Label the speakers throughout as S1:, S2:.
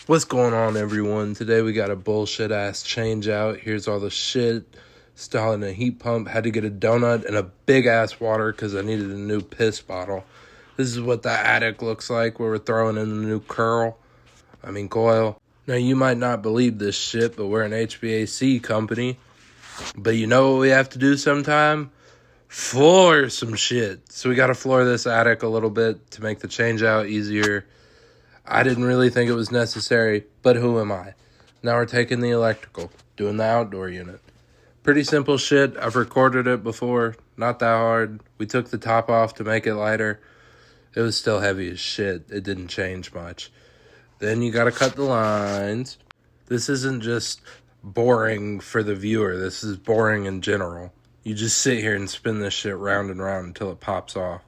S1: What's going on, everyone? Today we got a bullshit ass change out. Here's all the shit. Installing a heat pump. Had to get a donut and a big ass water because I needed a new piss bottle. This is what the attic looks like where we're throwing in the new coil. Now you might not believe this shit, but we're an HVAC company. But you know what we have to do sometime? Floor some shit. So we got to floor this attic a little bit to make the change out easier. I didn't really think it was necessary, but who am I? Now we're taking the electrical, doing the outdoor unit. Pretty simple shit. I've recorded it before. Not that hard. We took the top off to make it lighter. It was still heavy as shit. It didn't change much. Then you gotta cut the lines. This isn't just boring for the viewer. This is boring in general. You just sit here and spin this shit round and round until it pops off.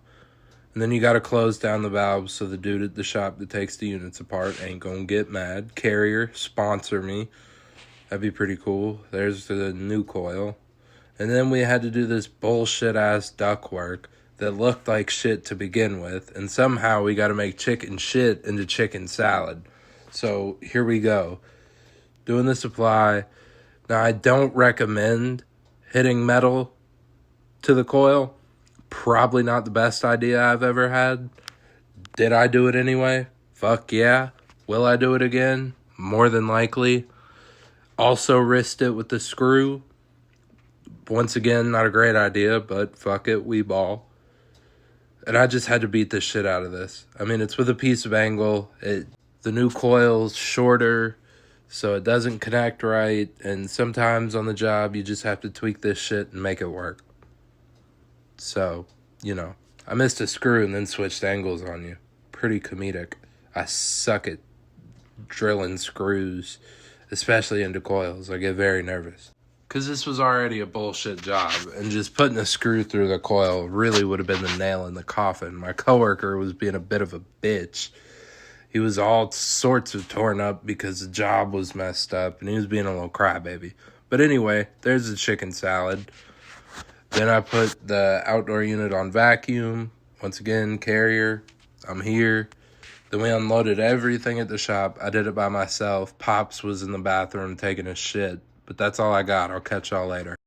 S1: And then you got to close down the valves so the dude at the shop that takes the units apart ain't going to get mad. Carrier, sponsor me. That'd be pretty cool. There's the new coil. And then we had to do this bullshit-ass duct work that looked like shit to begin with. And somehow we got to make chicken shit into chicken salad. So here we go. Doing the supply. Now, I don't recommend hitting metal to the coil. Probably not the best idea I've ever had. Did I do it anyway? Fuck yeah. Will I do it again? More than likely. Also risked it with the screw. Once again, not a great idea, but fuck it, we ball. And I just had to beat the shit out of this. I mean, it's with a piece of angle. The new coil's shorter, so it doesn't connect right. And sometimes on the job, you just have to tweak this shit and make it work. So, I missed a screw and then switched angles on you. Pretty comedic. I suck at drilling screws, especially into coils. I get very nervous. Because this was already a bullshit job, and just putting a screw through the coil really would have been the nail in the coffin. My coworker was being a bit of a bitch. He was all sorts of torn up because the job was messed up, and he was being a little crybaby. But anyway, there's the chicken salad. Then I put the outdoor unit on vacuum. Once again, carrier. I'm here. Then we unloaded everything at the shop. I did it by myself. Pops was in the bathroom taking a shit. But that's all I got. I'll catch y'all later.